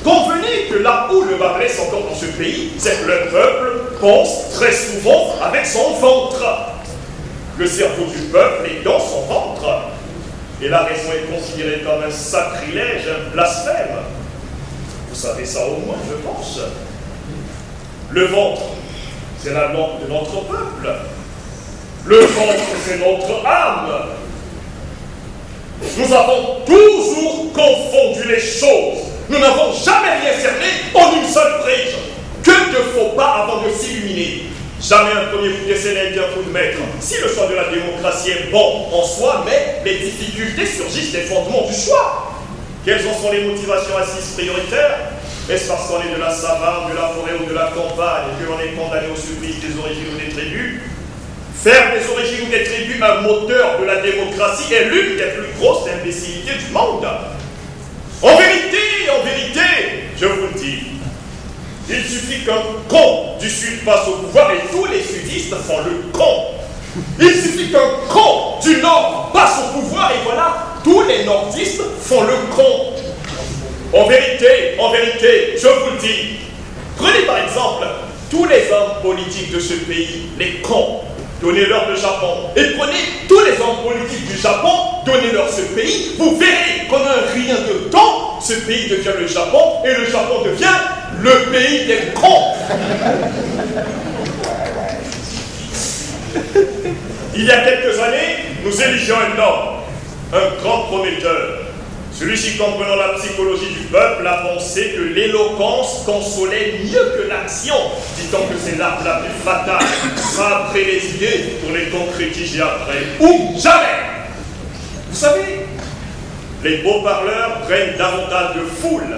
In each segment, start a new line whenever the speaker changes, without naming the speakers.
Convenez que là où le bas blesse encore dans ce pays, c'est que le peuple pense très souvent avec son ventre. Le cerveau du peuple est dans son ventre. Et la raison est considérée comme un sacrilège, un blasphème. Vous savez ça au moins, je pense. Le ventre, c'est la langue de notre peuple. Le ventre, c'est notre âme. Nous avons toujours confondu les choses. Nous n'avons jamais rien cerné en une seule prise. Que de faux pas avant de s'illuminer. Jamais un premier coup d'essai n'a été un coup de maître. Si le choix de la démocratie est bon en soi, mais les difficultés surgissent des fondements du choix. Quelles en sont les motivations assises prioritaires? Est-ce parce qu'on est de la savane, de la forêt ou de la campagne et que l'on est condamné au supplice des origines ou des tribus? Faire des origines ou des tribus un moteur de la démocratie est l'une des plus grosses imbécilités du monde. En vérité, je vous le dis, il suffit qu'un con du Sud passe au pouvoir et tous les sudistes font le con. Il suffit qu'un con du Nord passe au pouvoir et voilà, tous les nordistes font le con. En vérité, je vous le dis, prenez par exemple tous les hommes politiques de ce pays, les cons, donnez-leur le Japon. Et prenez tous les hommes politiques du Japon, donnez-leur ce pays, vous verrez qu'en un rien de temps, ce pays devient le Japon et le Japon devient le pays des cons. Il y a quelques années, nous éligions un homme, un grand prometteur. Celui-ci, comprenant la psychologie du peuple, a pensé que l'éloquence consolait mieux que l'action, dit-on que c'est l'arme la plus fatale. Ça après les idées pour les concrétiser après. Ou jamais. Vous savez, les beaux parleurs prennent davantage de foule.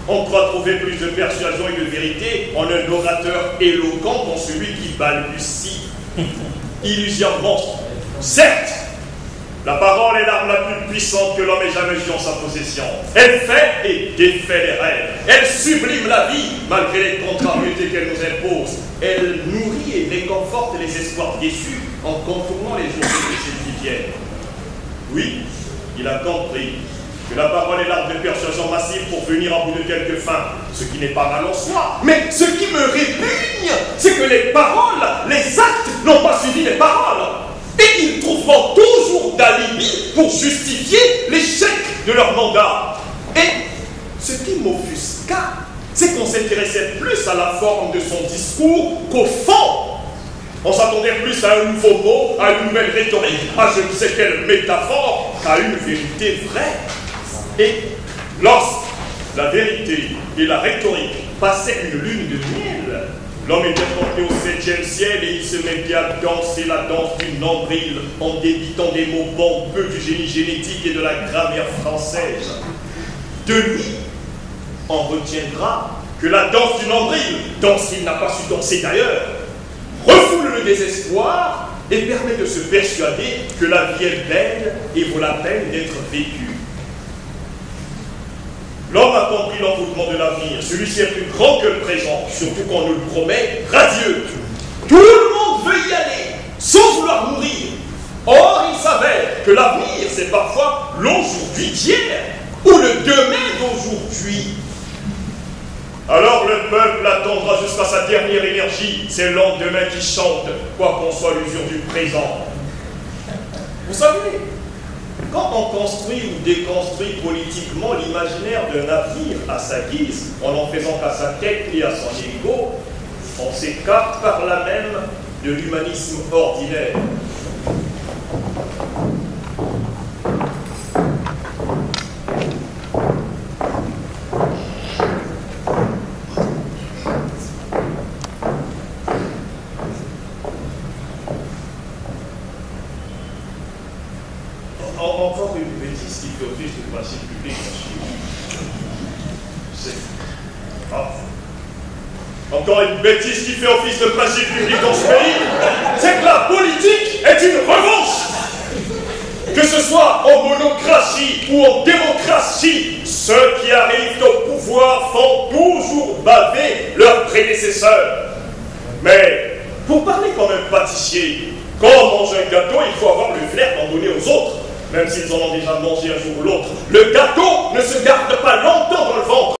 On croit trouver plus de persuasion et de vérité en un orateur éloquent qu'en celui qui balbutie illusionnement. Certes, la parole est l'arme la plus puissante que l'homme ait jamais eue en sa possession. Elle fait et défait les rêves. Elle sublime la vie malgré les contrariétés qu'elle nous impose. Elle nourrit et réconforte les espoirs déçus en contournant les jours difficiles qui viennent. Oui, il a compris que la parole est l'arme de persuasion massive pour venir à bout de quelques fins, ce qui n'est pas mal en soi. Mais ce qui me répugne, c'est que les paroles, les actes n'ont pas suivi les paroles. Et ils trouveront toujours d'alibi pour justifier l'échec de leur mandat. Et ce qui m'offusqua, c'est qu'on s'intéressait plus à la forme de son discours qu'au fond. On s'attendait plus à un nouveau mot, à une nouvelle rhétorique, à je ne sais quelle métaphore, qu'à une vérité vraie. Et lorsque la vérité et la rhétorique passaient une lune de miel, l'homme était porté au 7e ciel et il se mettait à danser la danse du nombril en débitant des mots pompeux du génie génétique et de la grammaire française. De lui, on retiendra que la danse du nombril, danse qu'il n'a pas su danser d'ailleurs, refoule le désespoir et permet de se persuader que la vie est belle et vaut la peine d'être vécue. L'homme a compris l'envoûtement de l'avenir. Celui-ci est plus grand que le présent, surtout qu'on nous le promet radieux. Tout le monde veut y aller, sans vouloir mourir. Or, il s'avère que l'avenir, c'est parfois l'aujourd'hui d'hier, ou le demain d'aujourd'hui. Alors le peuple attendra jusqu'à sa dernière énergie, c'est le lendemain qui chante, quoi qu'on soit l'usure du présent. Vous savez, quand on construit ou déconstruit politiquement l'imaginaire d'un avenir à sa guise, en n'en faisant qu'à sa tête et à son ego, on s'écarte par là même de l'humanisme ordinaire. Encore une bêtise qui fait office de principe public. Encore une bêtise qui fait office de principe public dans ce pays, c'est que la politique est une revanche. Que ce soit en monocratie ou en démocratie, ceux qui arrivent au pouvoir font toujours baver leurs prédécesseurs. Mais pour parler comme un pâtissier, quand on mange un gâteau, il faut avoir le flair d'en donner aux autres. Même s'ils en ont déjà mangé un jour ou l'autre. Le gâteau ne se garde pas longtemps